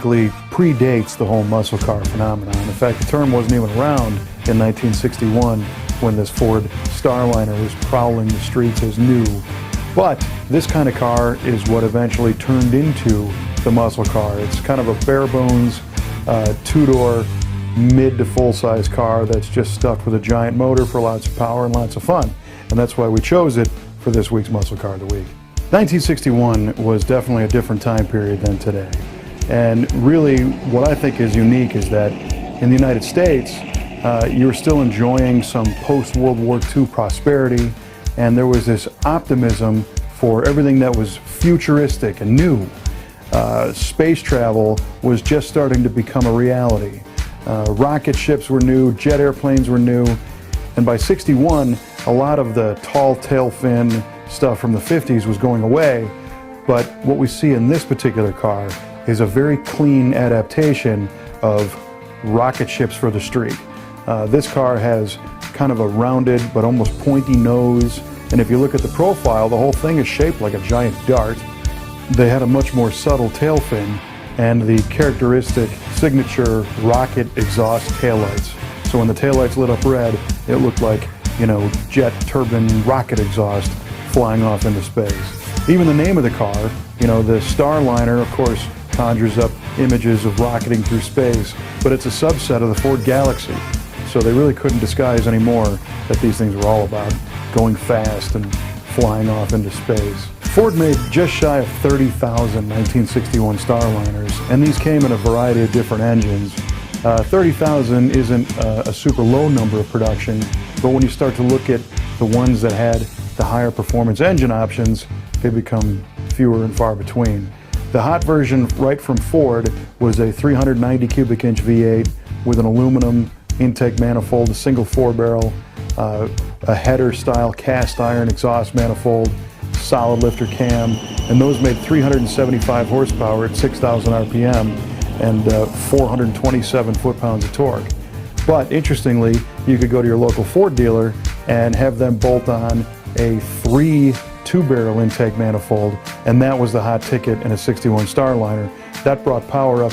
basically predates the whole muscle car phenomenon. In fact, the term wasn't even around in 1961 when this Ford Starliner was prowling the streets as new. But this kind of car is what eventually turned into the muscle car. It's kind of a bare bones, two-door, mid to full-size car that's just stuffed with a giant motor for lots of power and lots of fun. And that's why we chose it for this week's Muscle Car of the Week. 1961 was definitely a different time period than today. And really, what I think is unique is that in the United States, you were still enjoying some post-World War II prosperity, and there was this optimism for everything that was futuristic and new. Space travel was just starting to become a reality. Rocket ships were new, jet airplanes were new, and by '61, a lot of the tall tail fin stuff from the 50s was going away, but what we see in this particular car is a very clean adaptation of rocket ships for the street. This car has kind of a rounded but almost pointy nose, and if you look at the profile, the whole thing is shaped like a giant dart. They had a much more subtle tail fin and the characteristic signature rocket exhaust taillights. So when the taillights lit up red, it looked like, you know, jet turbine rocket exhaust flying off into space. Even the name of the car, you know, the Starliner, of course, conjures up images of rocketing through space, but it's a subset of the Ford Galaxy. So they really couldn't disguise anymore that these things were all about going fast and flying off into space. Ford made just shy of 30,000 1961 Starliners, and these came in a variety of different engines. 30,000 isn't a super low number of production, but when you start to look at the ones that had the higher performance engine options, they become fewer and far between. The hot version right from Ford was a 390 cubic inch V8 with an aluminum intake manifold, a single 4-barrel, a header style cast iron exhaust manifold, solid lifter cam, and those made 375 horsepower at 6,000 RPM and 427 foot-pounds of torque. But interestingly, you could go to your local Ford dealer and have them bolt on a 2-barrel intake manifold, and that was the hot ticket in a '61 Starliner. That brought power up